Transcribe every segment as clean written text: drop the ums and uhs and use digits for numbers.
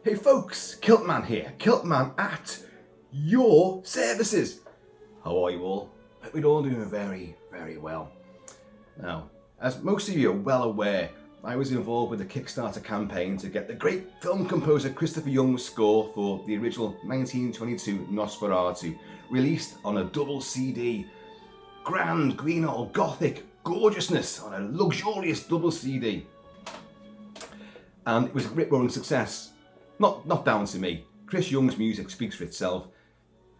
Hey folks, Kilt-Man here, Kilt-Man at your services. How are you all? Hope you're all doing very, very well. Now, as most of you are well aware, I was involved with the Kickstarter campaign to get the great film composer Christopher Young's score for the original 1922 Nosferatu released on a double CD. Grand, green old Gothic gorgeousness on a luxurious double CD. And it was a rip-roaring success. Not down to me. Chris Young's music speaks for itself.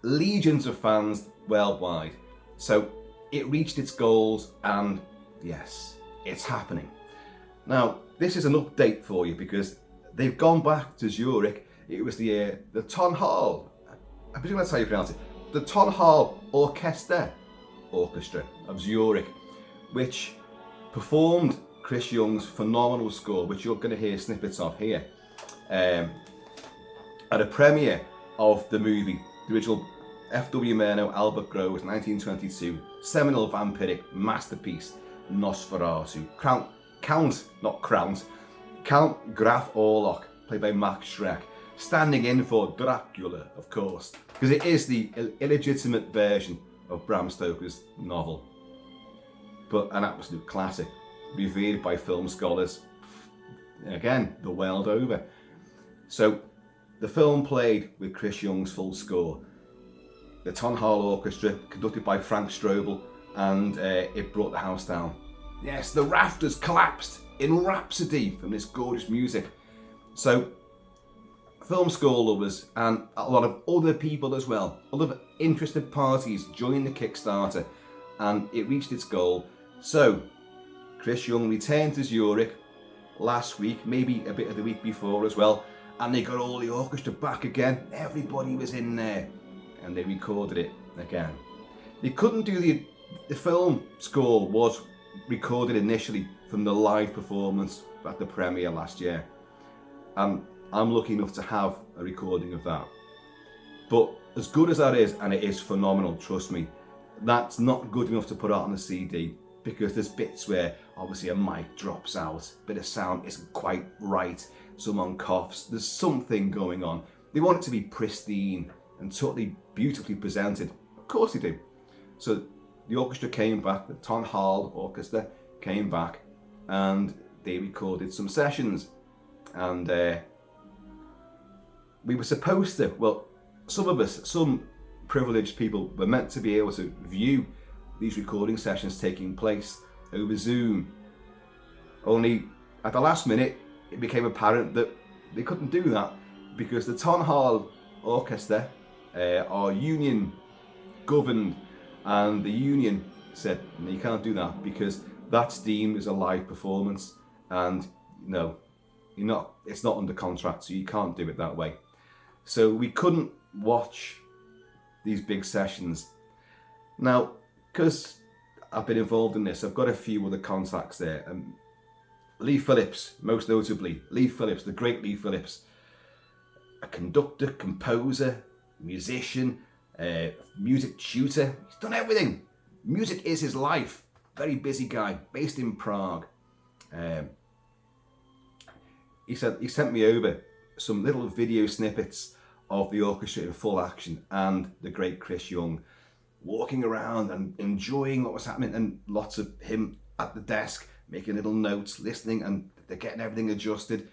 Legions of fans worldwide. So it reached its goals and yes, it's happening. Now, this is an update for you because they've gone back to Zurich. It was the Tonhalle, I presume that's how you pronounce it, the Tonhalle Orchester of Zurich, which performed Chris Young's phenomenal score, which you're going to hear snippets of here, at a premiere of the movie, the original F.W. Murnau, Albert Grove's 1922 seminal vampiric masterpiece, Nosferatu. Count Graf Orlok, played by Max Schreck, standing in for Dracula, of course, because it is the illegitimate version of Bram Stoker's novel, but an absolute classic, revered by film scholars, again, the world over. So, the film played with Chris Young's full score. The Tonhalle Orchestra, conducted by Frank Strobel, and it brought the house down. Yes, the rafters collapsed in rhapsody from this gorgeous music. So, film score lovers and a lot of other people as well, other interested parties joined the Kickstarter, and it reached its goal. So, Chris Young returned to Zurich last week, maybe a bit of the week before as well, and they got all the orchestra back again. Everybody was in there, and they recorded it again. They couldn't do the film score was recorded initially from the live performance at the premiere last year, and I'm lucky enough to have a recording of that. But as good as that is, and it is phenomenal, trust me, that's not good enough to put out on a CD, because there's bits where obviously a mic drops out, bit of sound isn't quite right, someone coughs, there's something going on. They want it to be pristine and totally beautifully presented. Of course they do. So the orchestra came back, the Tonhalle Orchestra came back, and they recorded some sessions. And we were supposed to, well, some of us, some privileged people, were meant to be able to view these recording sessions taking place over Zoom. Only at the last minute, it became apparent that they couldn't do that because the Tonhalle Orchestra are union governed, and the union said, no, you can't do that because that's deemed as a live performance, and no, it's not under contract, so you can't do it that way. So we couldn't watch these big sessions. Now, because I've been involved in this, I've got a few other contacts there. Lee Phillips, most notably. Lee Phillips, the great Lee Phillips. A conductor, composer, musician, music tutor. He's done everything. Music is his life. Very busy guy, based in Prague. He sent me over some little video snippets of the orchestra in full action and the great Chris Young walking around and enjoying what was happening, and lots of him at the desk making little notes, listening, and they're getting everything adjusted.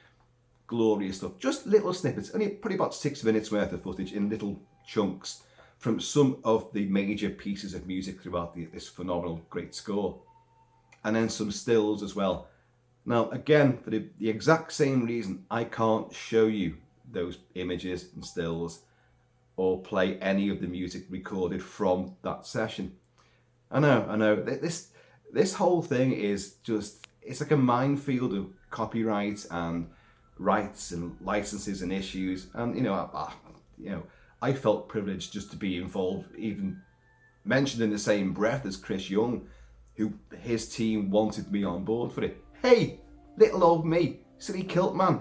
Glorious stuff. Just little snippets, only probably about 6 minutes worth of footage in little chunks from some of the major pieces of music throughout this phenomenal great score. And then some stills as well. Now again, for the exact same reason, I can't show you those images and stills or play any of the music recorded from that session. I know, this whole thing is just, it's like a minefield of copyright and rights and licenses and issues, and I felt privileged just to be involved, even mentioned in the same breath as Chris Young, who his team wanted me on board for it. Hey, little old me, silly Kilt-Man,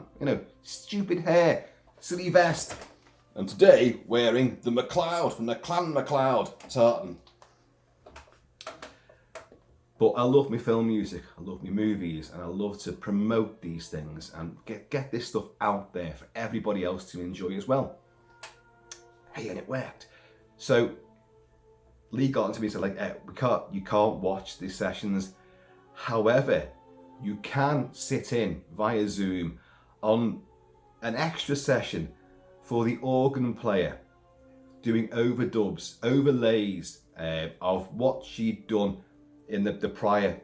stupid hair, silly vest, and today wearing the MacLeod from the Clan MacLeod tartan. But I love my film music, I love my movies, and I love to promote these things and get this stuff out there for everybody else to enjoy as well. Hey, and it worked. So Lee got into me and said, like, you can't watch these sessions. However, you can sit in via Zoom on an extra session for the organ player, doing overdubs, overlays of what she'd done in the prior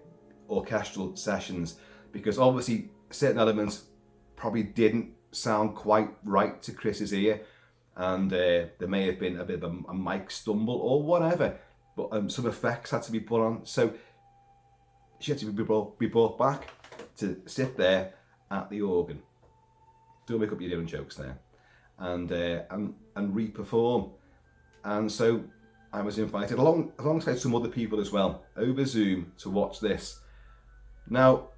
orchestral sessions, because obviously certain elements probably didn't sound quite right to Chris's ear, and there may have been a bit of a mic stumble or whatever, but some effects had to be put on. So she had to be brought back to sit there at the organ. Don't make up your own jokes there, and re-perform. And so I was invited alongside some other people as well over Zoom to watch this. Now,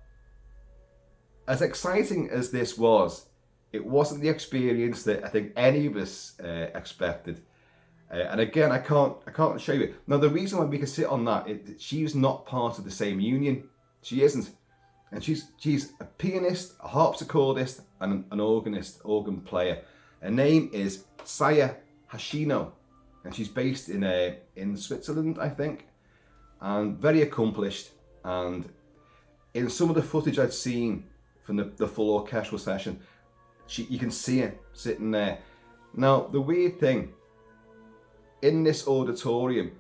as exciting as this was, it wasn't the experience that I think any of us expected. And again, I can't show you. Now, the reason why we can sit on that, she's not part of the same union. She isn't. And she's a pianist, a harpsichordist, and an organist, organ player. Her name is Saya Hashino, and she's based in Switzerland, I think, and very accomplished. And in some of the footage I'd seen from the full orchestral session, you can see her sitting there. Now, the weird thing, in this auditorium,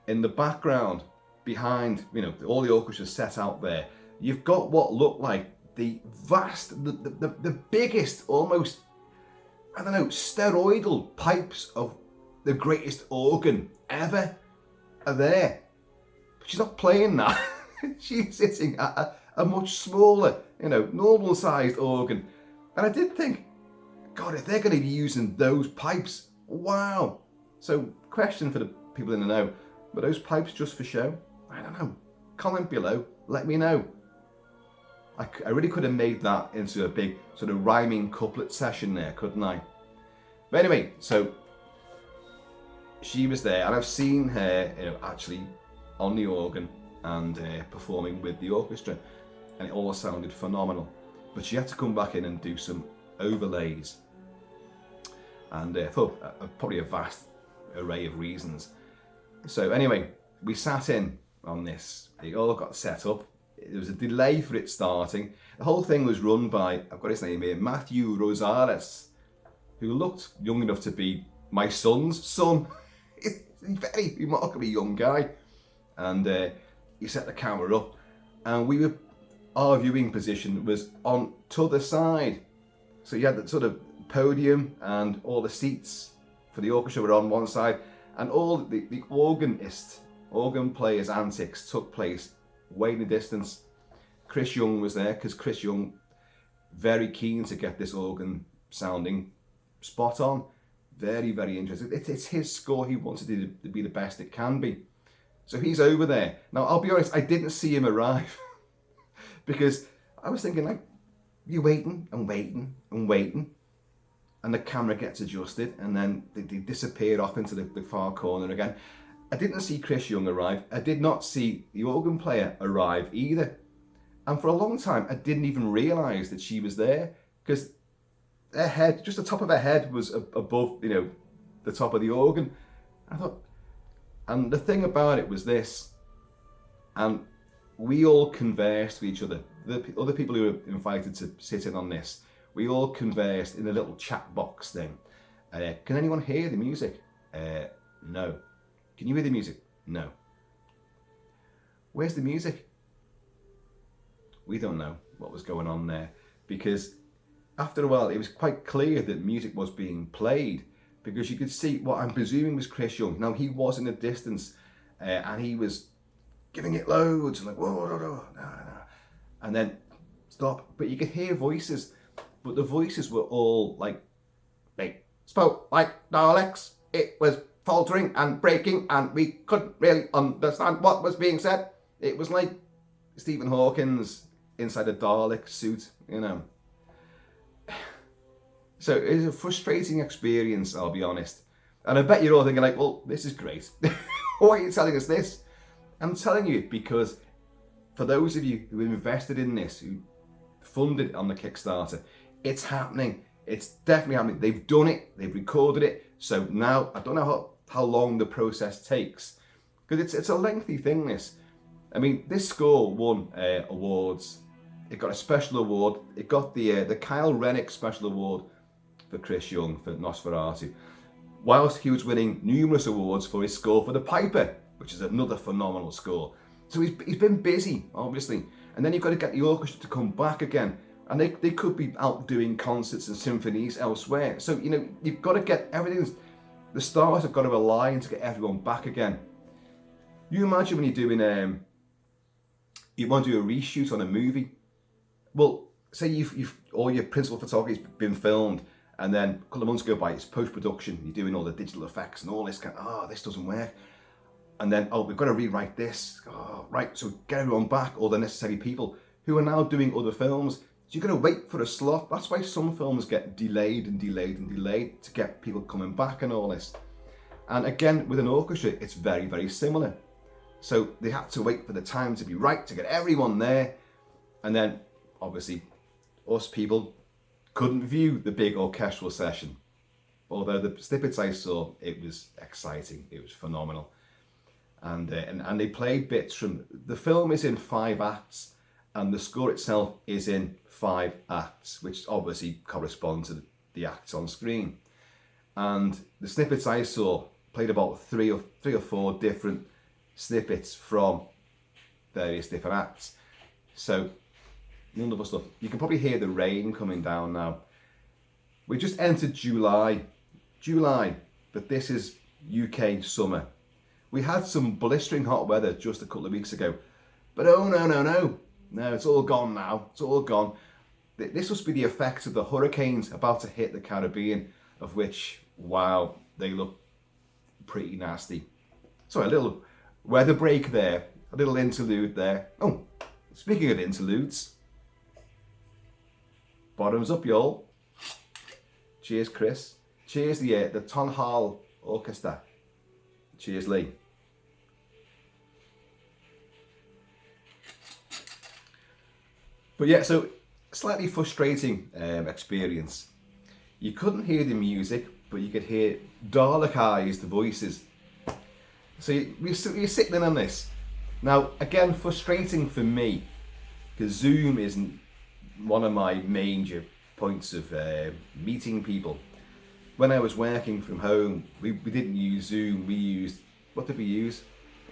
in the background, behind, all the orchestras set out there, you've got what look like the biggest, almost, I don't know, steroidal pipes of the greatest organ ever are there. But she's not playing that. She's sitting at a much smaller, normal sized organ. And I did think, God, if they're going to be using those pipes, wow. So, question for the people in the know, were those pipes just for show? I don't know. Comment below, let me know. I really could have made that into a big sort of rhyming couplet session there, couldn't I? But anyway, so she was there, and I've seen her, actually on the organ and performing with the orchestra, and it all sounded phenomenal. But she had to come back in and do some overlays, and for probably a vast array of reasons. So anyway, we sat in on this. It all got set up. There was a delay for it starting. The whole thing was run by, I've got his name here, Matthew Rosales, who looked young enough to be my son's son. He's a very remarkably young guy. And he set the camera up, and our viewing position was on t'other side. So you had the sort of podium, and all the seats for the orchestra were on one side, and all the organ players' antics took place way in the distance. Chris Young was there, because Chris Young, very keen to get this organ sounding spot on. Very, very interested. It's his score. He wants it to be the best it can be. So he's over there. Now, I'll be honest, I didn't see him arrive because I was thinking, like, you're waiting and waiting and waiting, and the camera gets adjusted, and then they disappear off into the far corner again. I didn't see Chris Young arrive. I did not see the organ player arrive either. And for a long time, I didn't even realise that she was there, because her head, just the top of her head, was above, the top of the organ. I thought, and the thing about it was this, and we all conversed with each other. The other people who were invited to sit in on this, we all conversed in a little chat box thing. Can anyone hear the music? No. Can you hear the music? No. Where's the music? We don't know what was going on there, because after a while it was quite clear that music was being played, because you could see what I'm presuming was Chris Young. Now, he was in the distance, and he was giving it loads, and like, whoa, no, and then stop. But you could hear voices, but the voices were all like, they spoke like Daleks. It was faltering and breaking, and we couldn't really understand what was being said. It was like Stephen Hawking's inside a Dalek suit, So it was a frustrating experience, I'll be honest. And I bet you're all thinking, like, well, this is great. Why are you telling us this? I'm telling you because for those of you who invested in this, who funded on the Kickstarter, it's happening. It's definitely happening. They've done it. They've recorded it. So now I don't know how long the process takes, because it's a lengthy thing. This, I mean, this score won awards. It got a special award. It got the Kyle Rennick Special Award for Chris Young for Nosferatu, whilst he was winning numerous awards for his score for The Piper, which is another phenomenal score. So he's been busy, obviously. And then you've got to get the orchestra to come back again. And they could be out doing concerts and symphonies elsewhere. So, you know, you've got to get everything. The stars have got to align to get everyone back again. You imagine when you're doing, you want to do a reshoot on a movie. Well, say you've all your principal photography's been filmed, and then a couple of months go by, it's post-production, you're doing all the digital effects and all this kind of, this doesn't work. And then, we've got to rewrite this. Right, so get everyone back, all the necessary people who are now doing other films. So you've got to wait for a slot. That's why some films get delayed and delayed and delayed, to get people coming back and all this. And again, with an orchestra, it's very, very similar. So they had to wait for the time to be right to get everyone there. And then, obviously, us people couldn't view the big orchestral session. Although the snippets I saw, it was exciting. It was phenomenal. And they played bits from, the film is in 5 acts, and the score itself is in 5 acts, which obviously correspond to the acts on screen. And the snippets I saw played about three or 4 different snippets from various different acts. So wonderful stuff. You can probably hear the rain coming down now. We just entered July, but this is UK summer. We had some blistering hot weather just a couple of weeks ago, but oh no, it's all gone now. It's all gone. This must be the effects of the hurricanes about to hit the Caribbean, of which, wow, they look pretty nasty. So a little weather break there, a little interlude there. Oh, speaking of interludes, bottoms up, y'all. Cheers, Chris. Cheers, the Tonhalle Orchestra. Cheers, Lee. But yeah, so slightly frustrating experience. You couldn't hear the music, but you could hear Dalek-ized voices. So you're sitting in on this. Now, again, frustrating for me, because Zoom isn't one of my major points of meeting people. When I was working from home, we didn't use Zoom, we used, what did we use?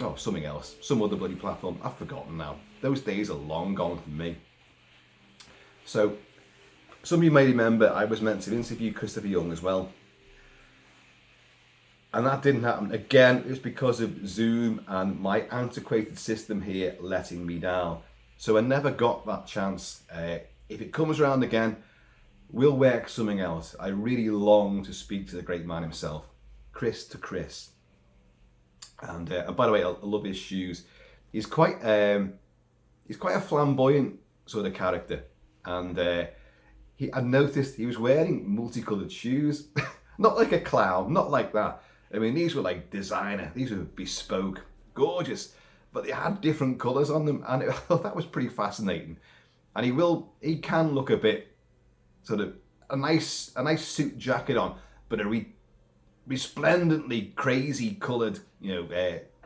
Oh, something else, some other bloody platform, I've forgotten now. Those days are long gone for me. So, some of you may remember I was meant to interview Christopher Young as well. And that didn't happen. Again, it was because of Zoom and my antiquated system here letting me down. So I never got that chance. If it comes around again, we'll work something else. I really long to speak to the great man himself, Chris to Chris. And by the way, I love his shoes. He's quite a flamboyant sort of character. And I noticed he was wearing multicolored shoes. Not like a clown, not like that. I mean, these were like designer, these were bespoke, gorgeous, but they had different colours on them, and I thought that was pretty fascinating. And he can look a bit sort of a nice suit jacket on, but a resplendently crazy coloured,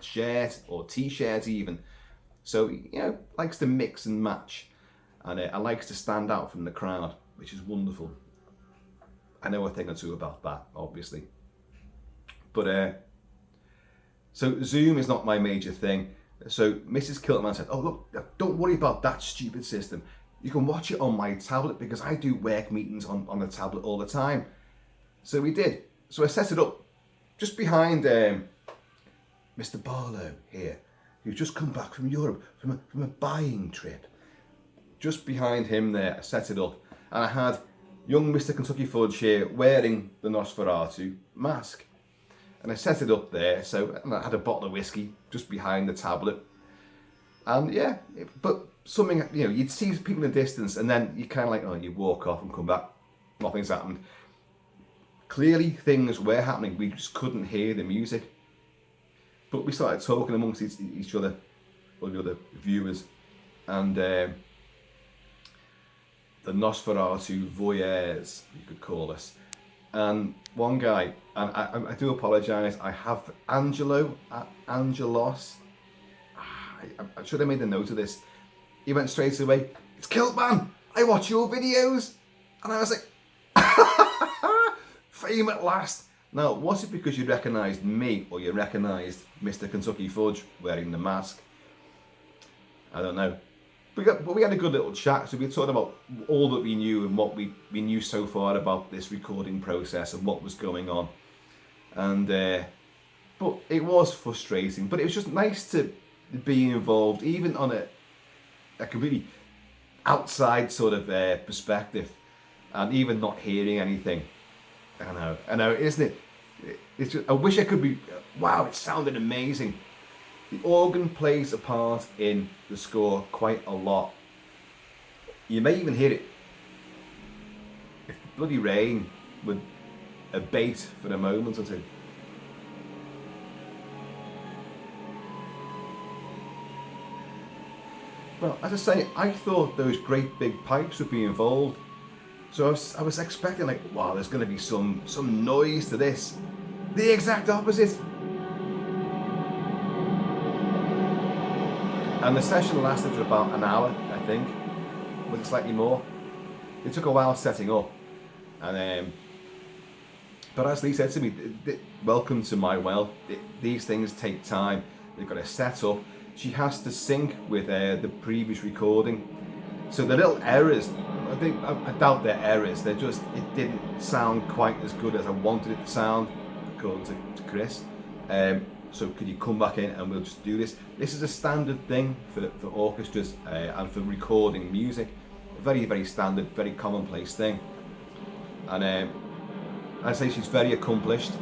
shirt or t-shirt even. So likes to mix and match, and likes to stand out from the crowd, which is wonderful. I know a thing or two about that, obviously. But so Zoom is not my major thing. So Mrs. Kilt-Man said, "Oh look, don't worry about that stupid system. You can watch it on my tablet, because I do work meetings on the tablet all the time." So we did. So I set it up just behind Mr. Barlow here, who's just come back from Europe from a buying trip. Just behind him there, I set it up, and I had young Mr. Kentucky Fudge here wearing the Nosferatu mask. And I set it up there, and I had a bottle of whiskey just behind the tablet. And yeah, but something, you'd see people in the distance, and then you kind of like, you walk off and come back, nothing's happened. Clearly things were happening, we just couldn't hear the music. But we started talking amongst each other, or the other viewers, and the Nosferatu voyeurs, you could call us. And one guy, and I do apologise, I have Angelos, I should have made a note of this. He went straight away, "It's Kilt-Man, I watch your videos." And I was like, fame at last. Now, was it because you recognised me, or you recognised Mr. Kentucky Fudge wearing the mask? I don't know. But we had a good little chat, so we talked about all that we knew and what we knew so far about this recording process and what was going on. And but it was frustrating, but it was just nice to be involved, even on a completely outside sort of perspective, and even not hearing anything. I know, isn't it? It's just, I wish I could be. Wow, it sounded amazing. The organ plays a part in the score quite a lot. You may even hear it. If the bloody rain would abate for a moment or two. Well, as I say, I thought those great big pipes would be involved. So I was expecting, like, wow, there's going to be some noise to this. The exact opposite. And the session lasted for about an hour, I think. Was it slightly more? It took a while setting up. And but as Lee said to me, welcome to my world. These things take time. They've got to set up. She has to sync with the previous recording. So the little errors, I doubt they're errors. They're just, it didn't sound quite as good as I wanted it to sound, according to Chris. So could you come back in and we'll just do this? This is a standard thing for orchestras and for recording music. A very, very standard, very commonplace thing. And I'd say she's very accomplished,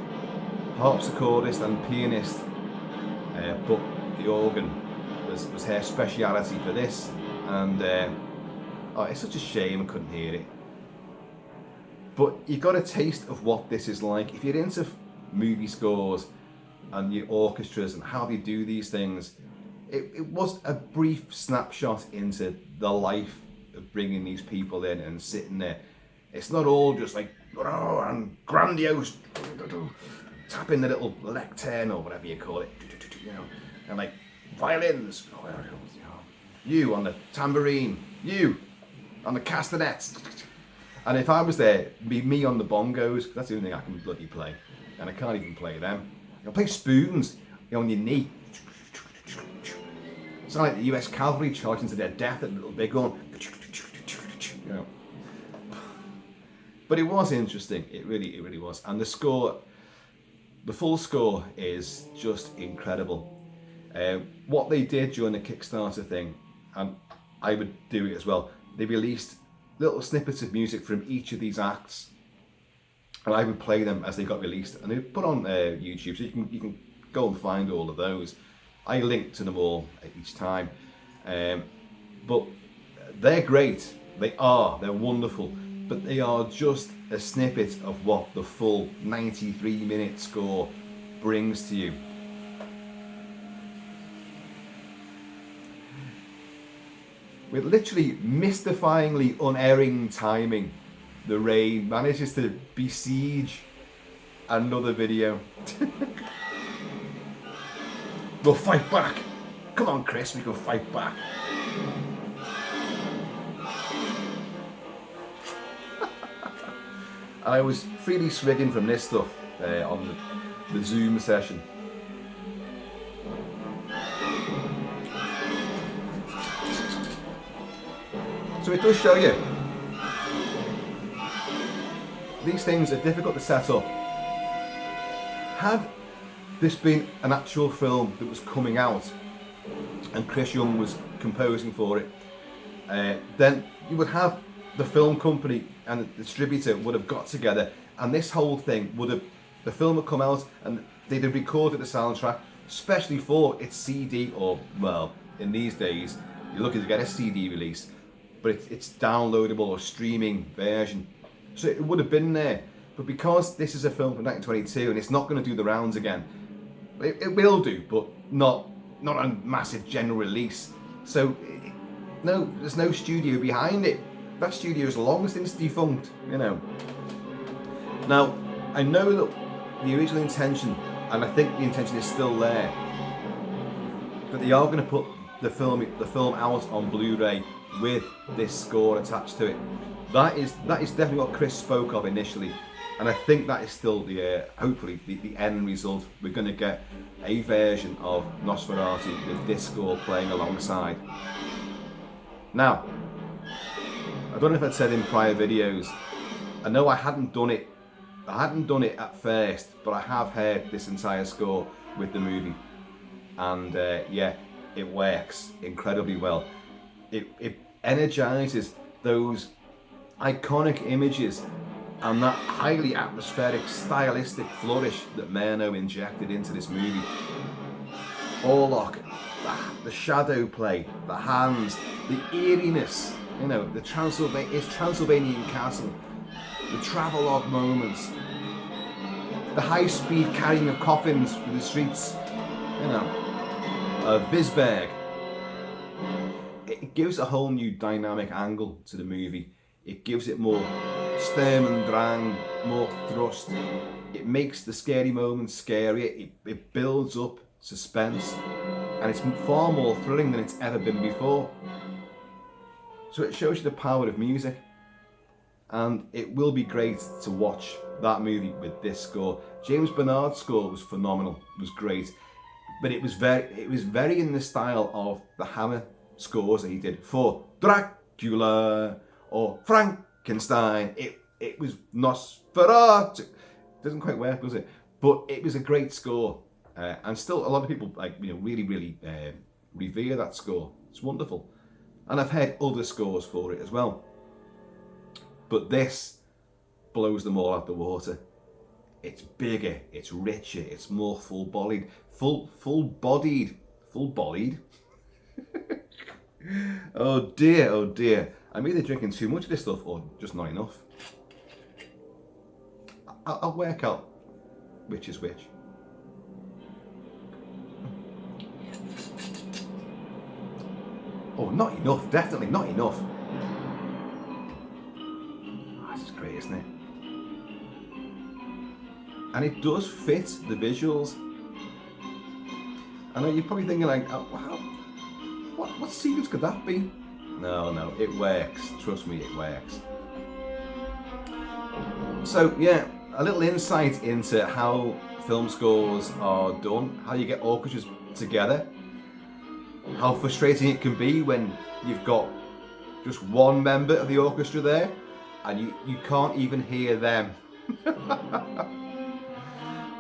harpsichordist and pianist, but the organ was her speciality for this. And it's such a shame I couldn't hear it. But you got a taste of what this is like. If you're into movie scores and your orchestras and how they do these things, it was a brief snapshot into the life of bringing these people in and sitting there. It's not all just like, oh, and grandiose, tapping the little lectern or whatever you call it, you know, and like violins, you on the tambourine, you on the castanets. And if I was there, it'd be me on the bongos, that's the only thing I can bloody play. And I can't even play them. I play spoons on your knee. It's like the US cavalry charging to their death at a little big one. You know. But it was interesting. It really was. And the score, the full score is just incredible. What they did during the Kickstarter thing, and I would do it as well, they released little snippets of music from each of these acts, and I would play them as they got released, and they put on YouTube, so you can go and find all of those. I link to them all each time, but they're great. They're wonderful, but they are just a snippet of what the full 93-minute score brings to you. With literally mystifyingly unerring timing, the rain manages to besiege another video. We'll fight back. Come on, Chris, we can fight back. I was freely swigging from this stuff on the Zoom session. So it does show you, these things are difficult to set up. Had this been an actual film that was coming out and Chris Young was composing for it, then you would have the film company and the distributor would have got together, and this whole thing would have, the film would come out and they'd have recorded the soundtrack especially for its CD, or well, in these days you're looking to get a CD release, but it's downloadable or streaming version, so it would have been there. But because this is a film from 1922 and it's not going to do the rounds again, it will do, but not a massive general release. So there's no studio behind it. That studio is long since defunct, you know. Now, I know that the original intention, and I think the intention is still there, that they are going to put the film out on Blu-ray with this score attached to it. That is definitely what Chris spoke of initially, and I think that is still the hopefully the end result. We're going to get a version of Nosferatu with this score playing alongside. Now, I don't know if I'd said in prior videos, I know I hadn't done it at first, but I have heard this entire score with the movie, and yeah, it works incredibly well. It energizes those iconic images and that highly atmospheric, stylistic flourish that Murnau injected into this movie. Orlok, the shadow play, the hands, the eeriness, you know, the Transylvanian castle, the travelogue moments, the high-speed carrying of coffins through the streets, you know, of Visberg. It gives a whole new dynamic angle to the movie. It gives it more Sturm und Drang, more thrust. It makes the scary moments scarier. It builds up suspense, and it's far more thrilling than it's ever been before. So it shows you the power of music, and it will be great to watch that movie with this score. James Bernard's score was phenomenal, was great, but it was very in the style of the Hammer scores that he did for Dracula or Frankenstein. It was Nosferatu. Doesn't quite work, does it? But it was a great score, and still a lot of people really revere that score. It's wonderful, and I've heard other scores for it as well. But this blows them all out the water. It's bigger, it's richer, it's more full-bodied. Oh dear. I'm either drinking too much of this stuff or just not enough. I'll work out which is which. Oh, not enough, definitely not enough. Oh, this is great, isn't it? And it does fit the visuals. I know you're probably thinking like, oh, wow, what secrets could that be? No, it works. Trust me, it works. So yeah, a little insight into how film scores are done, how you get orchestras together, how frustrating it can be when you've got just one member of the orchestra there and you can't even hear them.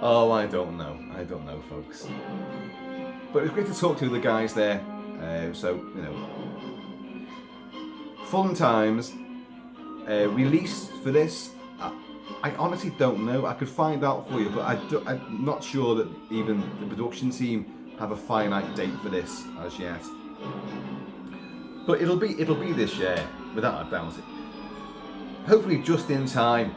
Oh, I don't know, folks. But it was great to talk to the guys there. So, you know, fun times. Release for this, I honestly don't know. I could find out for you, but I'm not sure that even the production team have a finite date for this as yet. But it'll be this year, without a doubt. Hopefully just in time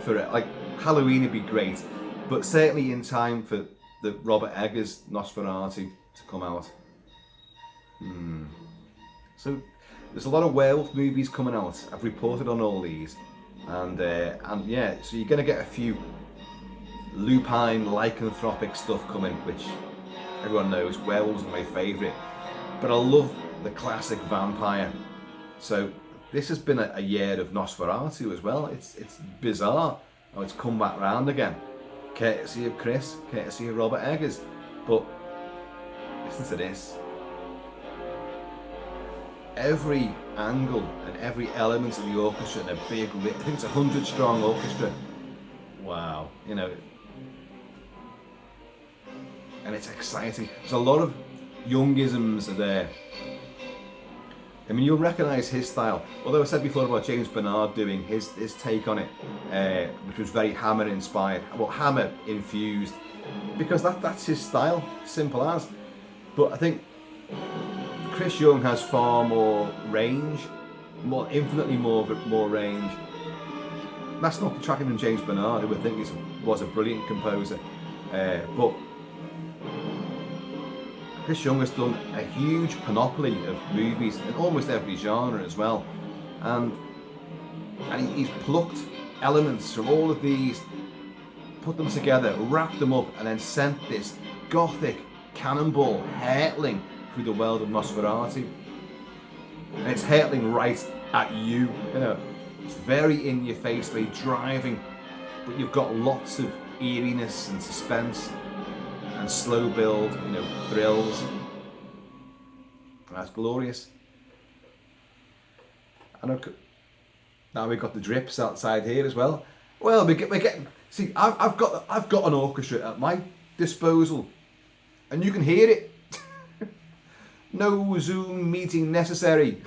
for it. Like Halloween would be great, but certainly in time for the Robert Eggers Nosferatu to come out. So there's a lot of werewolf movies coming out. I've reported on all these, and yeah, so you're gonna get a few lupine lycanthropic stuff coming, which everyone knows werewolves are my favourite, but I love the classic vampire. So this has been a year of Nosferatu as well. It's bizarre how it's come back round again, courtesy of Chris, courtesy of Robert Eggers. But listen to this. Every angle and every element of the orchestra in a big, I think it's a 100-strong orchestra. Wow, you know, and it's exciting. There's a lot of youngisms there. I mean, you'll recognise his style. Although I said before about James Bernard doing his take on it, which was very Hammer inspired, well, Hammer infused, because that's his style, simple as. But I think Chris Young has far more range, infinitely more range. That's not detracting from James Bernard, who I think was a brilliant composer. But Chris Young has done a huge panoply of movies in almost every genre as well, and he's plucked elements from all of these, put them together, wrapped them up, and then sent this Gothic cannonball hurtling through the world of Nosferatu. And it's hurtling right at you, you know. It's very in your face, very driving, but you've got lots of eeriness and suspense and slow build, you know, thrills. That's glorious. And now we've got the drips outside here as well. Well, we're getting. See, I've got an orchestra at my disposal, and you can hear it. No Zoom meeting necessary.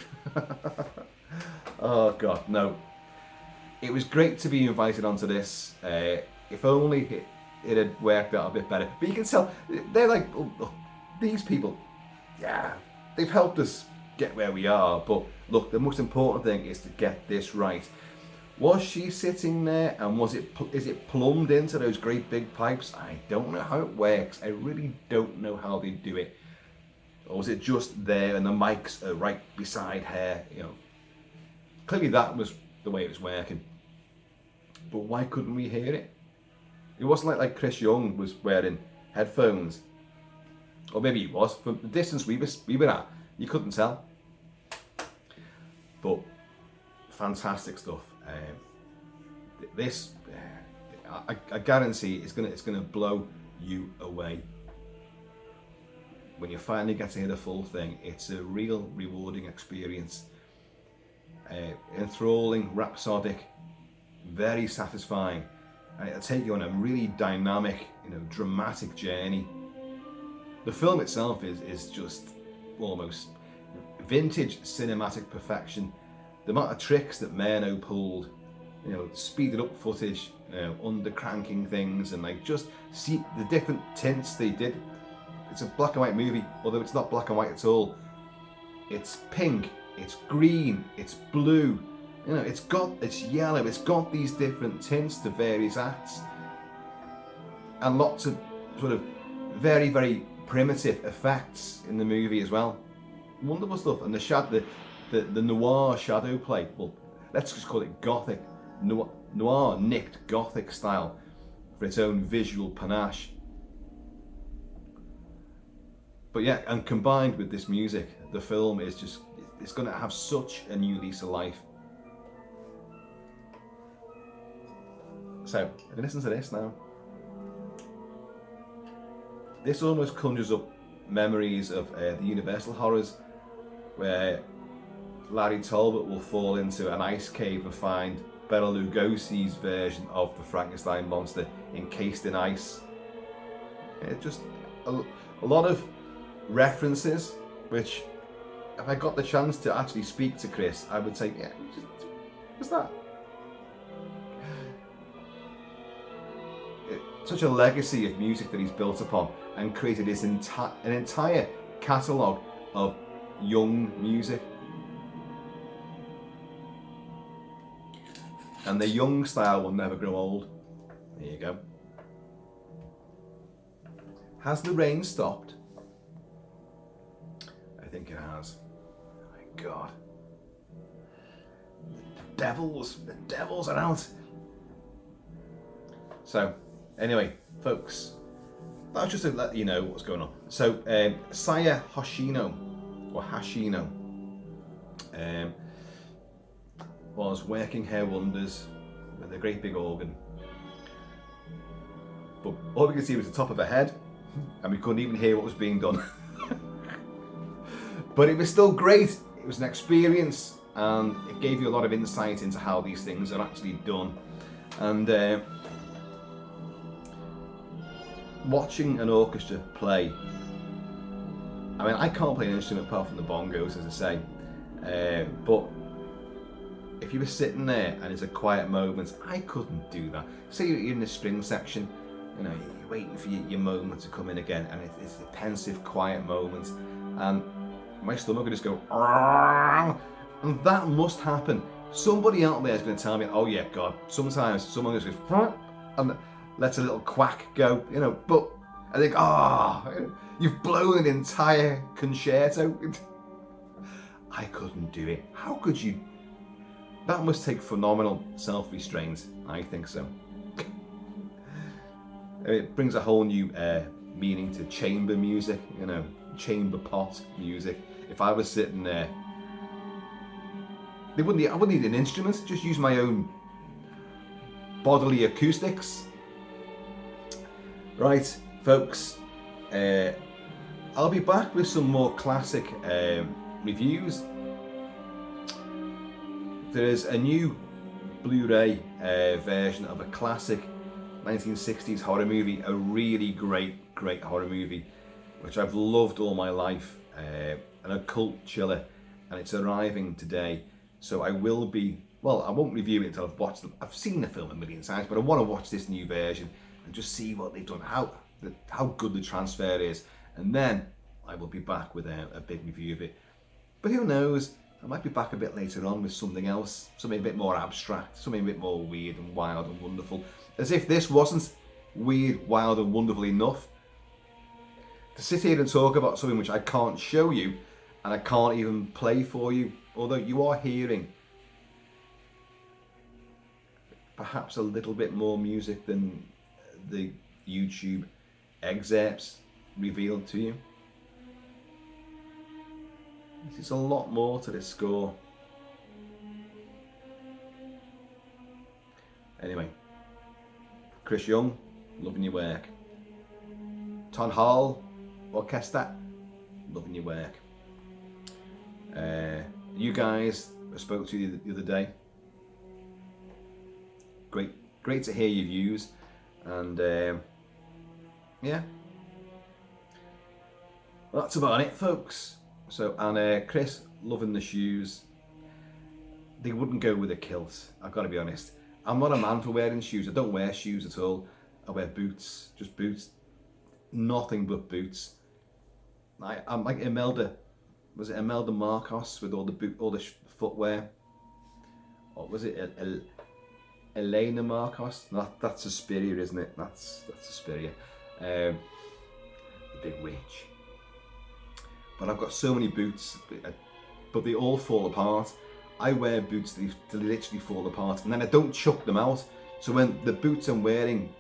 Oh God, no. It was great to be invited onto this. If only it had worked out a bit better. But you can tell they're like, oh, these people, yeah, they've helped us get where we are. But look, the most important thing is to get this right. Was she sitting there, and is it plumbed into those great big pipes? I don't know how it works. I really don't know how they do it. Or was it just there and the mics are right beside her? You know, clearly that was the way it was working. But why couldn't we hear it? It wasn't like Chris Young was wearing headphones, or maybe he was. From the distance we were at, you couldn't tell. But fantastic stuff. This, I guarantee, it's gonna blow you away. When you finally get to hear the full thing, it's a real rewarding experience. Enthralling, rhapsodic, very satisfying, and it'll take you on a really dynamic, you know, dramatic journey. The film itself is just almost vintage cinematic perfection. The amount of tricks that Murnau pulled, you know, speeded up footage, under cranking things, and like just see the different tints they did. It's a black and white movie, although it's not black and white at all. It's pink, it's green, it's blue, you know, it's yellow, it's got these different tints to various acts. And lots of sort of very, very primitive effects in the movie as well. Wonderful stuff. And the noir shadow play, well, let's just call it Gothic. Noir nicked Gothic style for its own visual panache. But yeah, and combined with this music, the film is just, it's going to have such a new lease of life. So, listen to this now. This almost conjures up memories of the Universal horrors, where Larry Talbot will fall into an ice cave and find Bela Lugosi's version of the Frankenstein monster encased in ice. It's just a lot of references, which if I got the chance to actually speak to Chris, I would say, yeah, what's that? Such a legacy of music that he's built upon, and created this an entire catalogue of young music. And the young style will never grow old. There you go. Has the rain stopped? I think it has. Oh my God. The devils are out. So, anyway, folks, that's just to let you know what's going on. So, Saya Hoshino, or Hashino, was working her wonders with a great big organ. But all we could see was the top of her head, and we couldn't even hear what was being done. But it was still great. It was an experience, and it gave you a lot of insight into how these things are actually done. And watching an orchestra play, I mean, I can't play an instrument apart from the bongos, as I say, but if you were sitting there and it's a quiet moment, I couldn't do that. Say you're in the string section, you know, you're waiting for your moment to come in again, and it's a pensive, quiet moment, and my stomach would just go, "Argh!" And that must happen. Somebody out there is going to tell me, oh yeah, God, sometimes someone just goes, "Huh?" and lets a little quack go, you know, but I think, you've blown an entire concerto. I couldn't do it. How could you? That must take phenomenal self-restraint. I think so. It brings a whole new meaning to chamber music, you know, chamber pot music. If I was sitting there, I wouldn't need an instrument, just use my own bodily acoustics. Right, folks, I'll be back with some more classic reviews. There is a new Blu-ray version of a classic 1960s horror movie, a really great horror movie, which I've loved all my life, an occult chiller, and it's arriving today. So I will be, well, I won't review it until I've watched them. I've seen the film a million times, but I want to watch this new version and just see what they've done, how good the transfer is, and then I will be back with a big review of it. But who knows, I might be back a bit later on with something else, something a bit more abstract, something a bit more weird and wild and wonderful. As if this wasn't weird, wild and wonderful enough. To sit here and talk about something which I can't show you and I can't even play for you, although you are hearing perhaps a little bit more music than the YouTube excerpts revealed to you. There's a lot more to this score. Anyway, Chris Young, loving your work. Tonhalle Orchestra, loving your work. You guys I spoke to you the other day. Great to hear your views, and yeah, well, that's about it, folks. So, and Chris, loving the shoes. They wouldn't go with a kilt, I've got to be honest. I'm not a man for wearing shoes. I don't wear shoes at all. I wear boots, just boots. Nothing but boots. I'm like Imelda. Was it Imelda Marcos with all the footwear? Or was it Elena Marcos? No, that's Suspiria, isn't it? That's Suspiria. The big witch. But I've got so many boots, but they all fall apart. I wear boots that they literally fall apart, and then I don't chuck them out. So when the boots I'm wearing,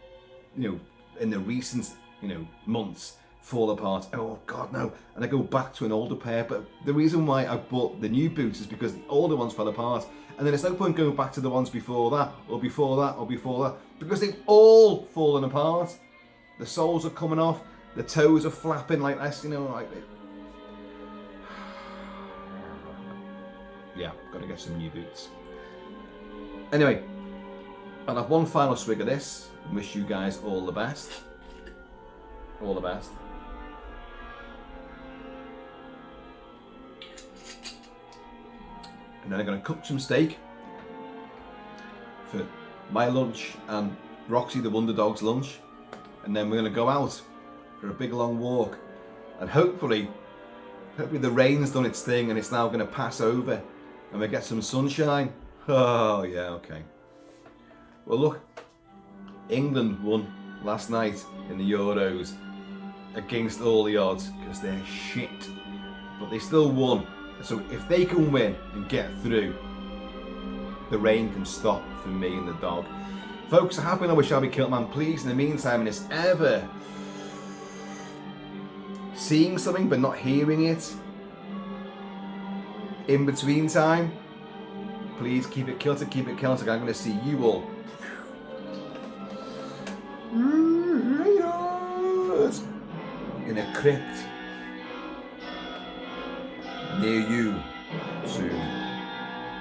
you know, in the recent, you know, months fall apart, oh God, no. And I go back to an older pair. But the reason why I bought the new boots is because the older ones fell apart. And then there's no point going back to the ones before that, or before that, or before that, because they've all fallen apart. The soles are coming off, the toes are flapping like this, you know, like. Yeah, got to get some new boots. Anyway, I'll have one final swig of this and wish you guys all the best. All the best. And then I'm going to cook some steak for my lunch and Roxy the Wonder Dog's lunch. And then we're going to go out for a big long walk. And hopefully the rain's done its thing and it's now going to pass over and we get some sunshine. Oh yeah, okay. Well look, England won last night in the Euros against all the odds because they're shit. But they still won. So if they can win and get through, the rain can stop for me and the dog. Folks, I have been always shall be Kilt-Man. Please, in the meantime, in this ever seeing something but not hearing it, in between time, please keep it kilted, keep it Celtic. I'm going to see you all in a crypt near you soon.